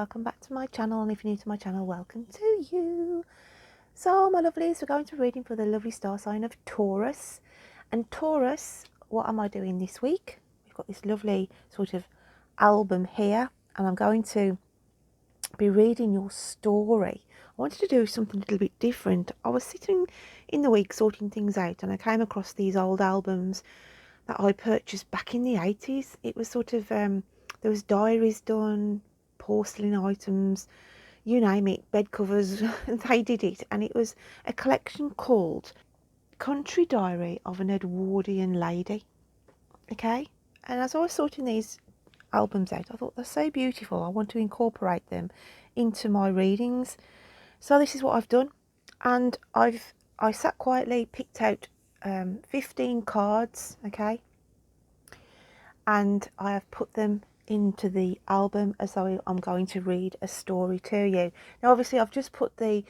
welcome back to my channel, and if you're new to my channel, welcome to you. So my lovelies, we're going to reading for the lovely star sign of Taurus. And Taurus, what am I doing this week? We've got this lovely sort of album here, and I'm going to be reading your story. I wanted to do something a little bit different. I was sitting in the week sorting things out, and I came across these old albums that I purchased back in the 80s. It was sort of there was diaries done, porcelain items, you name it, bed covers. They did it, and it was a collection called Country Diary of an Edwardian Lady. Okay, and as I was sorting these albums out, I thought they're so beautiful, I want to incorporate them into my readings. So this is what I've done, and I sat quietly, picked out 15 cards, okay, and I have put them into the album as though I'm going to read a story to you. Now obviously I've just put the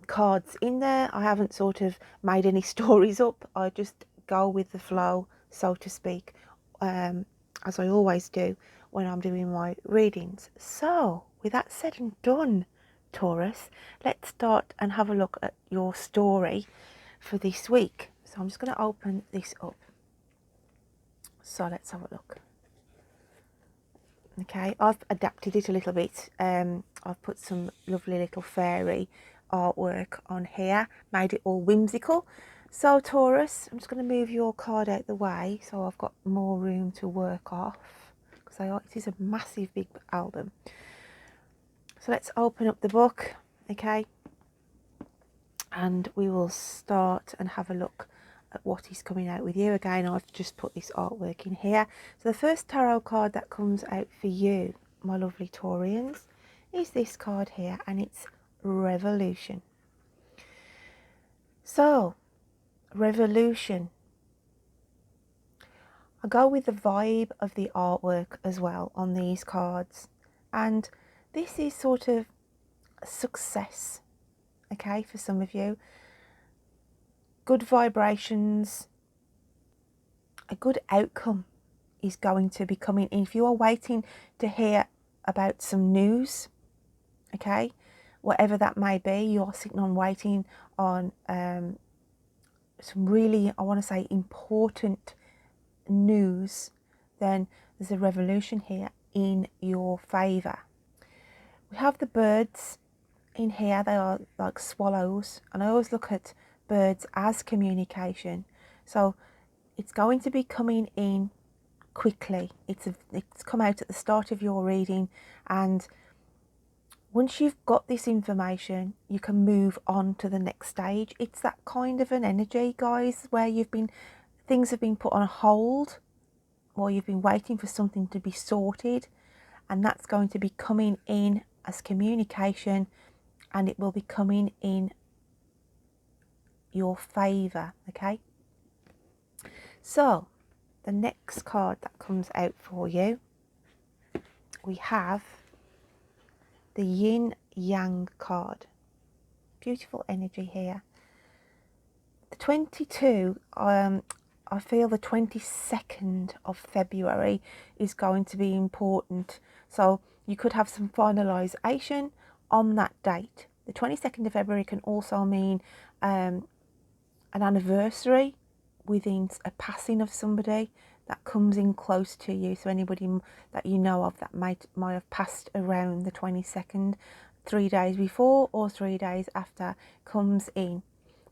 cards in there. I haven't sort of made any stories up. I just go with the flow, so to speak, as I always do when I'm doing my readings. So with that said and done, Taurus, let's start and have a look at your story for this week. So I'm just going to open this up. So let's have a look. Okay, I've adapted it a little bit. I've put some lovely little fairy artwork on here, made it all whimsical. So Taurus, I'm just going to move your card out the way so I've got more room to work off, because it is a massive big album. So let's open up the book, okay, and we will start and have a look at what is coming out with you. Again, I've just put this artwork in here. So the first tarot card that comes out for you, my lovely Taurians, is this card here, and it's Revolution. So Revolution, I go with the vibe of the artwork as well on these cards, and this is sort of success, okay, for some of you. Good vibrations, a good outcome is going to be coming in. If you are waiting to hear about some news, okay, whatever that may be, you're sitting on waiting on some really, I want to say, important news, then there's a revolution here in your favour. We have the birds in here. They are like swallows, and I always look at birds as communication. So it's going to be coming in quickly. It's come out at the start of your reading, and once you've got this information, you can move on to the next stage. It's that kind of an energy, guys, where things have been put on hold, or you've been waiting for something to be sorted, and that's going to be coming in as communication, and it will be coming in your favour, okay? So the next card that comes out for you, we have the YinYang Card. Beautiful energy here. The 22, I feel the 22nd of February is going to be important. So you could have some finalisation on that date. The 22nd of February can also mean an anniversary within a passing of somebody that comes in close to you. So anybody that you know of that might have passed around the 22nd, 3 days before or 3 days after, comes in.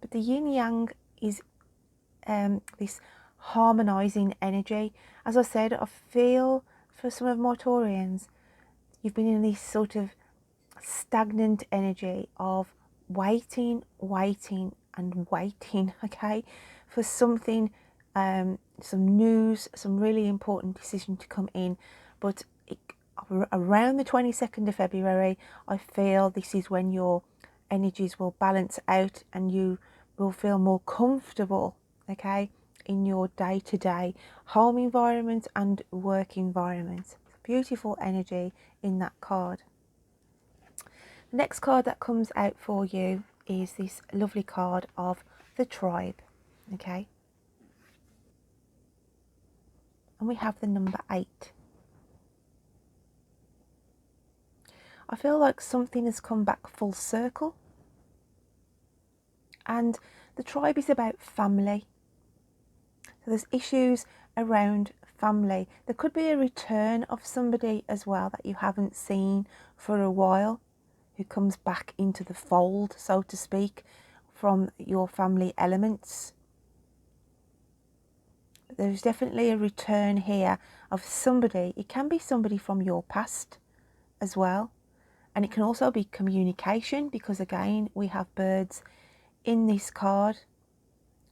But the yin yang is this harmonizing energy. As I said, I feel for some of my Taurians, you've been in this sort of stagnant energy of waiting and waiting, okay, for something, some news, some really important decision to come in. But around the 22nd of February, I feel this is when your energies will balance out and you will feel more comfortable, okay, in your day-to-day home environment and work environment. Beautiful energy in that card. The next card that comes out for you is this lovely card of the tribe, okay, and we have the number 8. I feel like something has come back full circle. And the tribe is about family. So there's issues around family. There could be a return of somebody as well that you haven't seen for a while, who comes back into the fold, so to speak, from your family elements. There's definitely a return here of somebody. It can be somebody from your past as well. And it can also be communication, because again, we have birds in this card.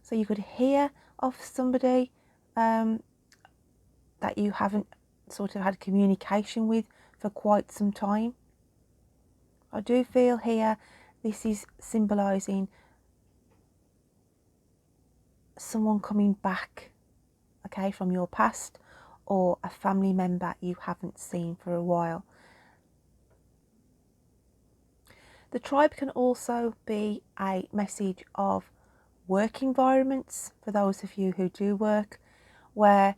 So you could hear of somebody that you haven't sort of had communication with for quite some time. I do feel here this is symbolising someone coming back, okay, from your past, or a family member you haven't seen for a while. The tribe can also be a message of work environments for those of you who do work, where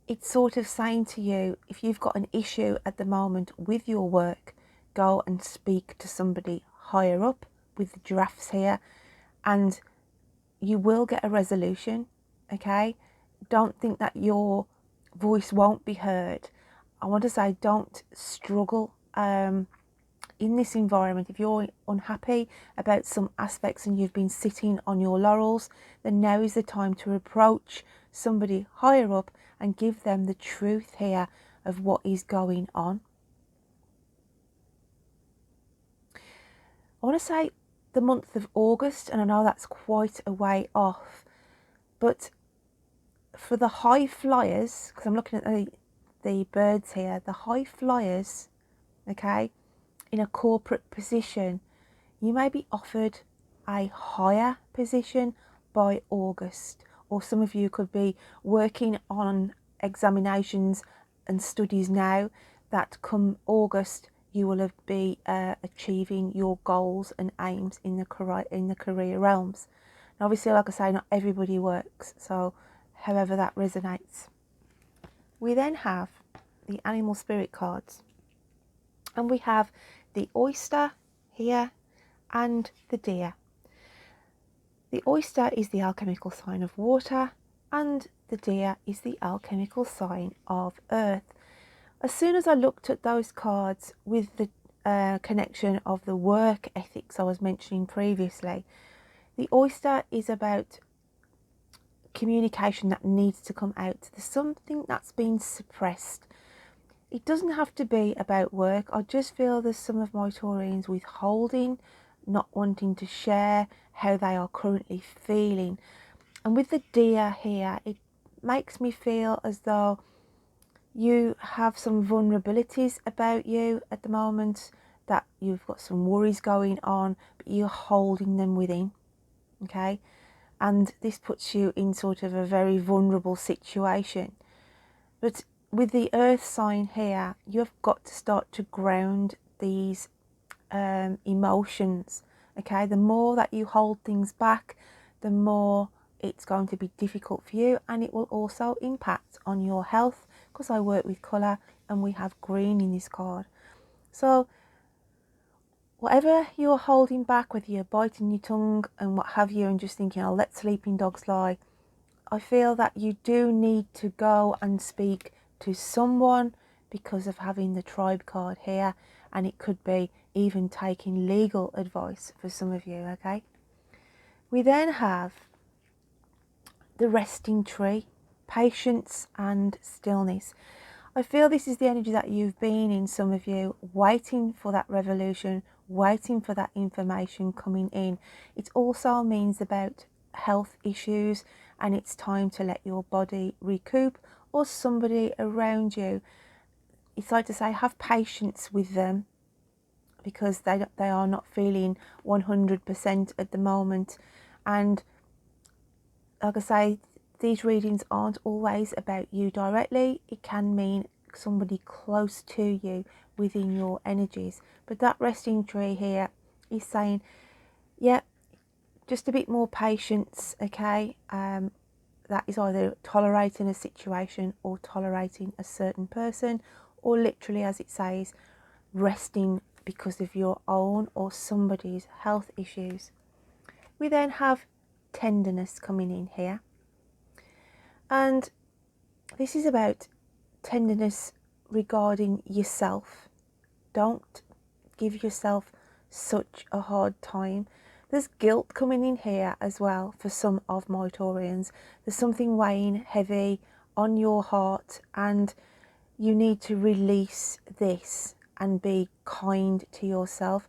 it's sort of saying to you, if you've got an issue at the moment with your work, go and speak to somebody higher up, with the giraffes here, and you will get a resolution, okay? Don't think that your voice won't be heard. I want to say, don't struggle in this environment. If you're unhappy about some aspects and you've been sitting on your laurels, then now is the time to approach somebody higher up and give them the truth here of what is going on. I want to say the month of August, and I know that's quite a way off, but for the high flyers, because I'm looking at the birds here, the high flyers, okay, in a corporate position, you may be offered a higher position by August, or some of you could be working on examinations and studies now that come August you will be achieving your goals and aims in the career realms. And obviously, like I say, not everybody works, so however that resonates. We then have the animal spirit cards, and we have the oyster here and the deer. The oyster is the alchemical sign of water, and the deer is the alchemical sign of earth. As soon as I looked at those cards with the connection of the work ethics I was mentioning previously, the oyster is about communication that needs to come out. There's something that's been suppressed. It doesn't have to be about work. I just feel there's some of my Taurians withholding, not wanting to share how they are currently feeling. And with the deer here, it makes me feel as though you have some vulnerabilities about you at the moment, that you've got some worries going on, but you're holding them within, okay? And this puts you in sort of a very vulnerable situation. But with the earth sign here, you've got to start to ground these emotions, okay? The more that you hold things back, the more it's going to be difficult for you, and it will also impact on your health, because I work with colour and we have green in this card. So whatever you're holding back, whether you're biting your tongue and what have you, and just thinking, I'll let sleeping dogs lie, I feel that you do need to go and speak to someone because of having the tribe card here, and it could be even taking legal advice for some of you, okay? We then have the resting tree, patience and stillness. I feel this is the energy that you've been in, some of you, waiting for that revolution, waiting for that information coming in. It also means about health issues, and it's time to let your body recoup, or somebody around you. It's like to say, have patience with them, because they are not feeling 100% at the moment. And like I say, these readings aren't always about you directly. It can mean somebody close to you within your energies. But that resting tree here is saying, yeah, just a bit more patience, okay? That is either tolerating a situation or tolerating a certain person, or literally, as it says, resting because of your own or somebody's health issues. We then have tenderness coming in here, and this is about tenderness regarding yourself. Don't give yourself such a hard time. There's guilt coming in here as well for some of my Taurians. There's something weighing heavy on your heart, and you need to release this and be kind to yourself.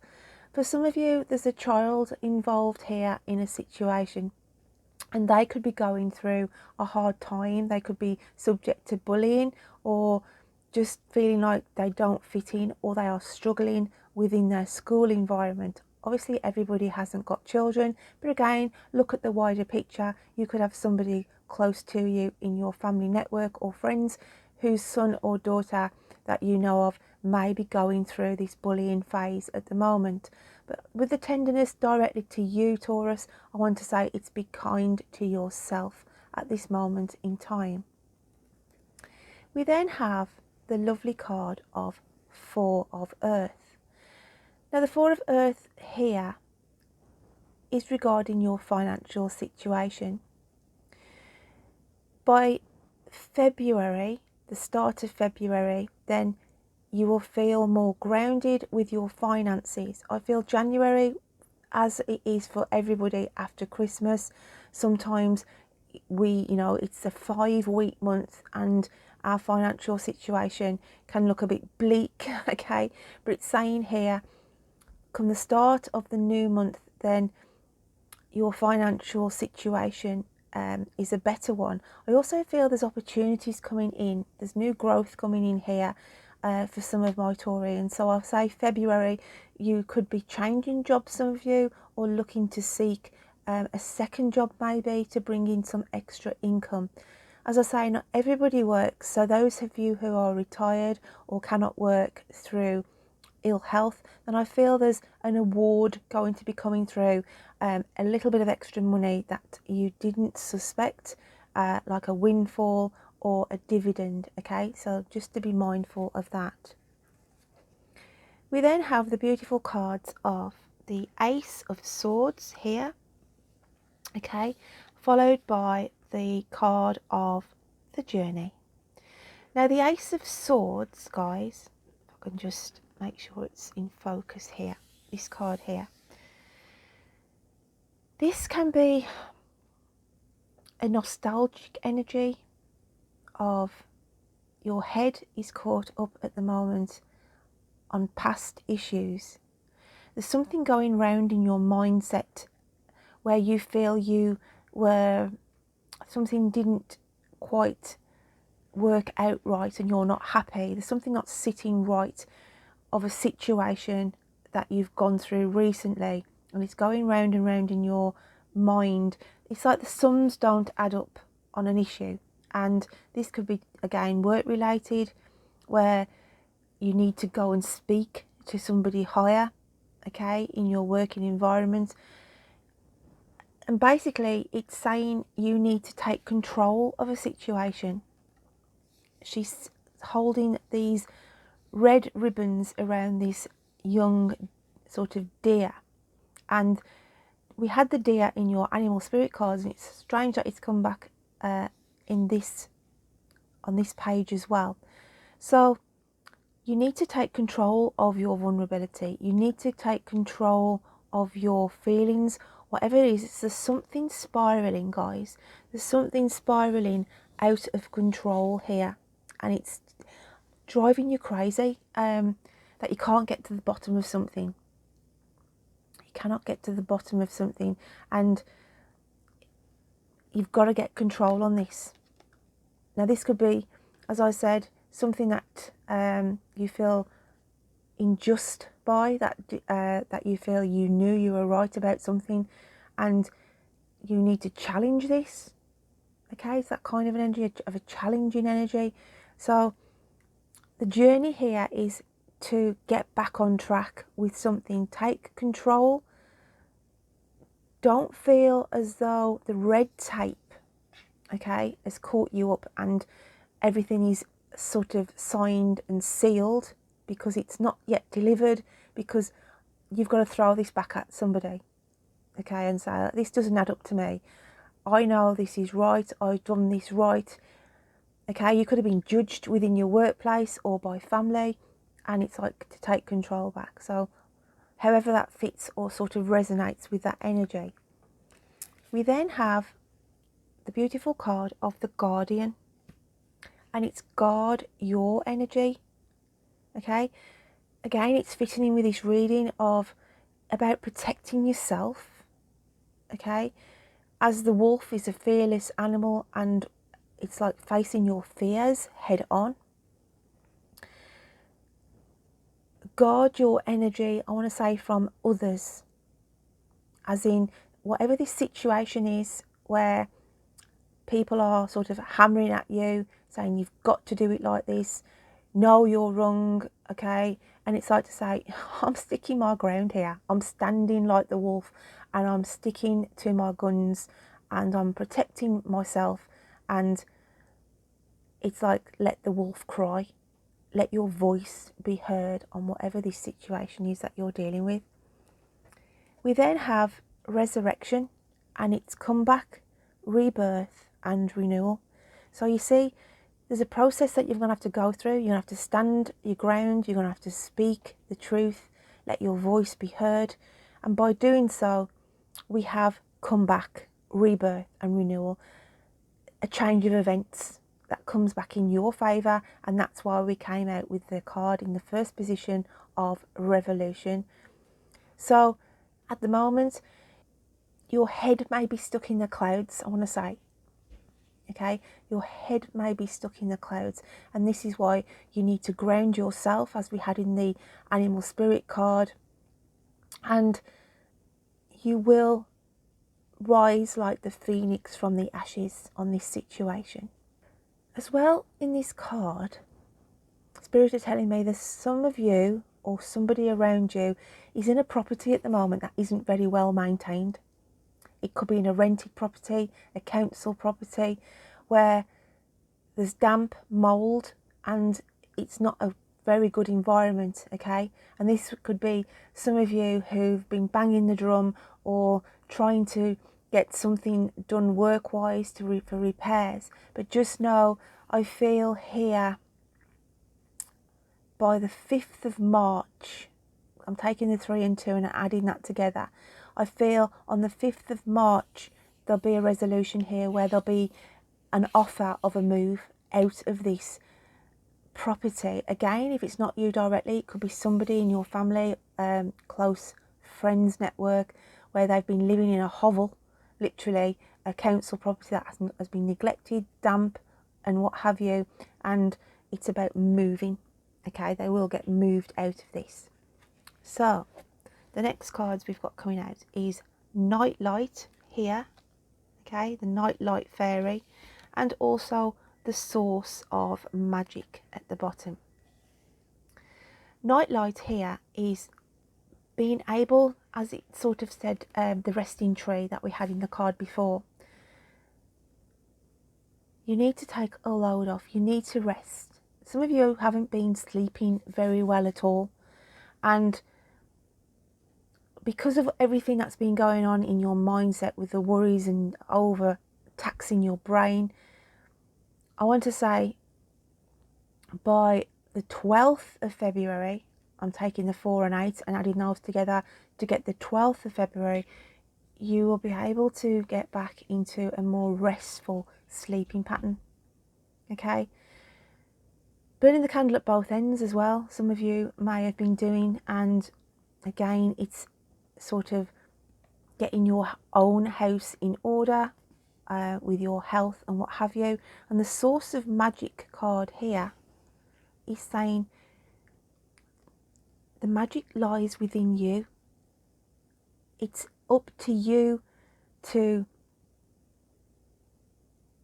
For some of you, there's a child involved here in a situation, and they could be going through a hard time. They could be subject to bullying, or just feeling like they don't fit in, or they are struggling within their school environment. Obviously everybody hasn't got children, but again, look at the wider picture. You could have somebody close to you in your family network or friends whose son or daughter that you know of may be going through this bullying phase at the moment. But with the tenderness directly to you, Taurus, I want to say it's be kind to yourself at this moment in time. We then have the lovely card of Four of Earth. Now the Four of Earth here is regarding your financial situation. By February, the start of February, then you will feel more grounded with your finances. I feel January, as it is for everybody after Christmas, sometimes it's a 5-week month and our financial situation can look a bit bleak, okay? But it's saying here, come the start of the new month, then your financial situation is a better one. I also feel there's opportunities coming in. There's new growth coming in here for some of my Taurians. So I'll say February, you could be changing jobs, some of you, or looking to seek a second job maybe to bring in some extra income. As I say, not everybody works. So those of you who are retired or cannot work through ill health, then I feel there's an award going to be coming through, a little bit of extra money that you didn't suspect, like a windfall or a dividend, okay? So just to be mindful of that. We then have the beautiful cards of the Ace of Swords here, okay, followed by the card of the Journey. Now the Ace of Swords, guys, if I can just make sure it's in focus here, this card here. This can be a nostalgic energy of your head is caught up at the moment on past issues. There's something going round in your mindset where you feel something didn't quite work out right and you're not happy. There's something not sitting right of a situation that you've gone through recently, and it's going round and round in your mind. It's like the sums don't add up on an issue, and this could be again work related, where you need to go and speak to somebody higher, okay, in your working environment. And basically it's saying you need to take control of a situation. She's holding these red ribbons around this young sort of deer, and we had the deer in your animal spirit cards, and it's strange that it's come back on this page as well. So you need to take control of your vulnerability. You need to take control of your feelings, whatever it is. There's something spiraling, guys. There's something spiraling out of control here, and it's driving you crazy, that you can't get to the bottom of something. You cannot get to the bottom of something, and you've got to get control on this. Now this could be, as I said, something that you feel unjust by, that you feel you knew you were right about something and you need to challenge this, okay? It's that kind of an energy, of a challenging energy. So the journey here is to get back on track with something. Take control. Don't feel as though the red tape, okay, has caught you up and everything is sort of signed and sealed. because it's not yet delivered, because you've got to throw this back at somebody, okay, and say, this doesn't add up to me. I know this is right. I've done this right. Okay, you could have been judged within your workplace or by family, and it's like to take control back. So however that fits or sort of resonates with that energy. We then have the beautiful card of the Guardian, and it's guard your energy. Okay, again, it's fitting in with this reading of about protecting yourself. Okay, as the wolf is a fearless animal, and it's like facing your fears head on. Guard your energy, I want to say, from others, as in whatever this situation is where people are sort of hammering at you, saying you've got to do it like this, no, you're wrong, okay? And it's like to say, I'm sticking my ground here. I'm standing like the wolf, and I'm sticking to my guns, and I'm protecting myself. And it's like, let the wolf cry. Let your voice be heard on whatever this situation is that you're dealing with. We then have resurrection, and it's comeback, rebirth and renewal. So you see, there's a process that you're going to have to go through. You're going to have to stand your ground. You're going to have to speak the truth. Let your voice be heard. And by doing so, we have comeback, rebirth and renewal. A change of events that comes back in your favour. And that's why we came out with the card in the first position of revolution. So at the moment, your head may be stuck in the clouds, I want to say. Okay, your head may be stuck in the clouds, and this is why you need to ground yourself, as we had in the animal spirit card, and you will rise like the phoenix from the ashes on this situation. As well, in this card, Spirit are telling me there's some of you or somebody around you is in a property at the moment that isn't very well maintained. It could be in a rented property, a council property, where there's damp, mould, and it's not a very good environment, okay? And this could be some of you who've been banging the drum or trying to get something done work-wise for repairs. But just know, I feel here, by the 5th of March, I'm taking the 3 and 2 and adding that together. I feel on the 5th of March, there'll be a resolution here where there'll be an offer of a move out of this property. Again, if it's not you directly, it could be somebody in your family, close friends network, where they've been living in a hovel, literally a council property that has been neglected, damp and what have you, and it's about moving. Okay, they will get moved out of this. So the next cards we've got coming out is Nightlight here, okay, the Nightlight Fairy, and also the Source of Magic at the bottom. Nightlight here is being able, as it sort of said, the resting tree that we had in the card before. You need to take a load off. You need to rest. Some of you haven't been sleeping very well at all, and because of everything that's been going on in your mindset with the worries and over taxing your brain, I want to say by the 12th of February, I'm taking the 4 and 8 and adding those together to get the 12th of February, you will be able to get back into a more restful sleeping pattern. Okay? Burning the candle at both ends as well, some of you may have been doing, and again, it's sort of getting your own house in order with your health and what have you. And the Source of Magic card here is saying the magic lies within you. It's up to you to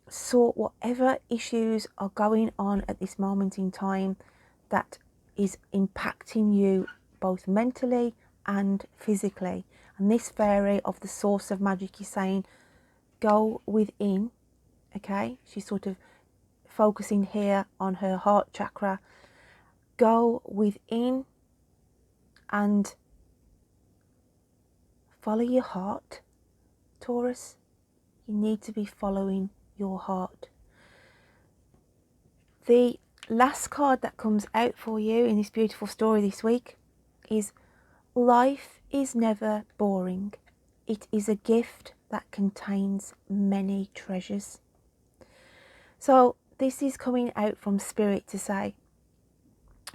sort whatever issues are going on at this moment in time that is impacting you both mentally and physically. And this fairy of the Source of Magic is saying, go within. Okay, she's sort of focusing here on her heart chakra, go within and follow your heart, Taurus. You need to be following your heart. The last card that comes out for you in this beautiful story this week is life is never boring. It is a gift that contains many treasures. So this is coming out from Spirit to say,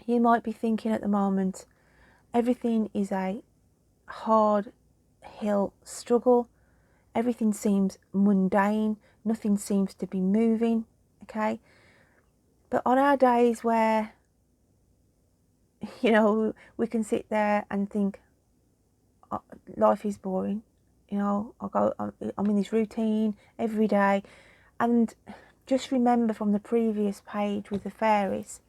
you might be thinking at the moment, everything is a hard hill struggle. Everything seems mundane. Nothing seems to be moving. Okay. But on our days where, you know, we can sit there and think, oh, life is boring. You know, I'm in this routine every day. And just remember from the previous page with the fairies,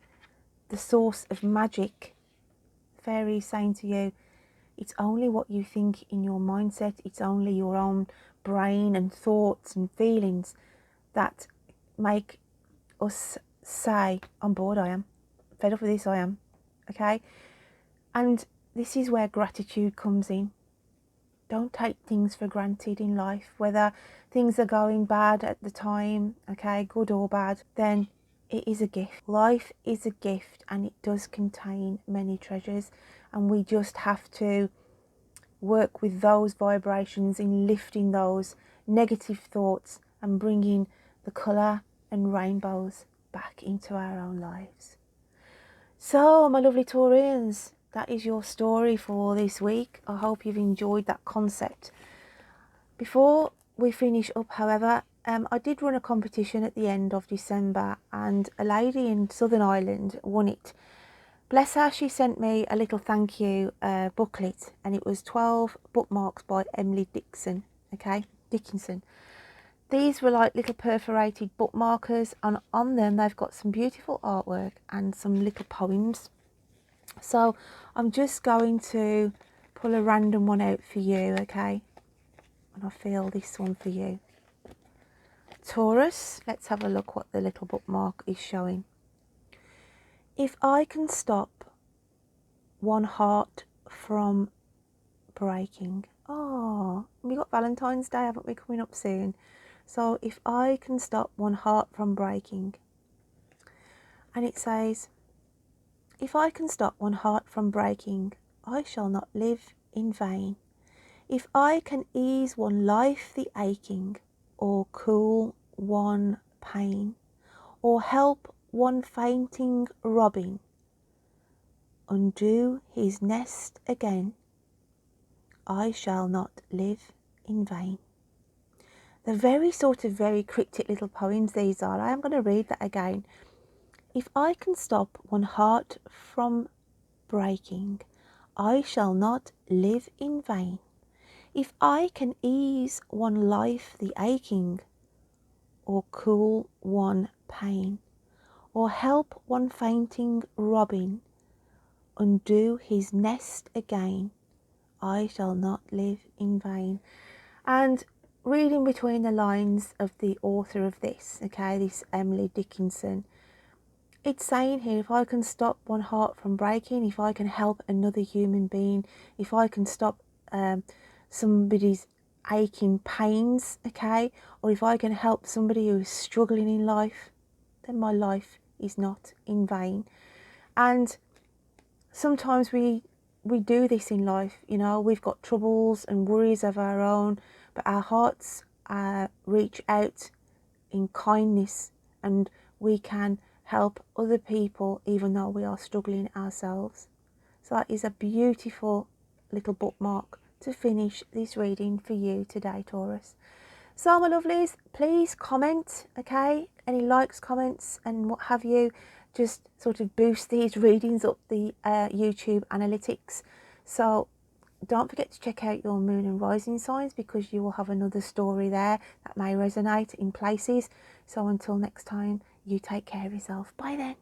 the source of magic. Fairies saying to you, it's only what you think in your mindset. It's only your own brain and thoughts and feelings that make us say, I'm bored, I am. Fed up with this, I am. Okay? And this is where gratitude comes in. Don't take things for granted in life. Whether things are going bad at the time, okay, good or bad, then it is a gift. Life is a gift, and it does contain many treasures. And we just have to work with those vibrations in lifting those negative thoughts and bringing the colour and rainbows back into our own lives. So, my lovely Taurians, that is your story for this week. I hope you've enjoyed that concept. Before we finish up, however, I did run a competition at the end of December, and a lady in Southern Ireland won it. Bless her, she sent me a little thank you booklet, and it was 12 bookmarks by Emily Dickinson. These were like little perforated bookmarkers, and on them they've got some beautiful artwork and some little poems. So I'm just going to pull a random one out for you, okay? And I feel this one for you. Taurus, let's have a look what the little bookmark is showing. If I can stop one heart from breaking. Oh, we got Valentine's Day, haven't we, coming up soon? So if I can stop one heart from breaking. And it says, if I can stop one heart from breaking, I shall not live in vain. If I can ease one life the aching, or cool one pain, or help one fainting robin undo his nest again, I shall not live in vain. They're very cryptic little poems these are. I am going to read that again. If I can stop one heart from breaking, I shall not live in vain. If I can ease one life the aching, or cool one pain, or help one fainting robin undo his nest again, I shall not live in vain. And reading between the lines of the author of this, okay, this Emily Dickinson, it's saying here, if I can stop one heart from breaking, if I can help another human being, if I can stop somebody's aching pains, okay, or if I can help somebody who is struggling in life, then my life is not in vain. And sometimes we do this in life, you know, we've got troubles and worries of our own, but our hearts reach out in kindness, and we can help other people even though we are struggling ourselves. So that is a beautiful little bookmark to finish this reading for you today, Taurus. So my lovelies, please comment, okay, any likes, comments and what have you, just sort of boost these readings up the YouTube analytics. So don't forget to check out your moon and rising signs, because you will have another story there that may resonate in places. So until next time, you take care of yourself. Bye then.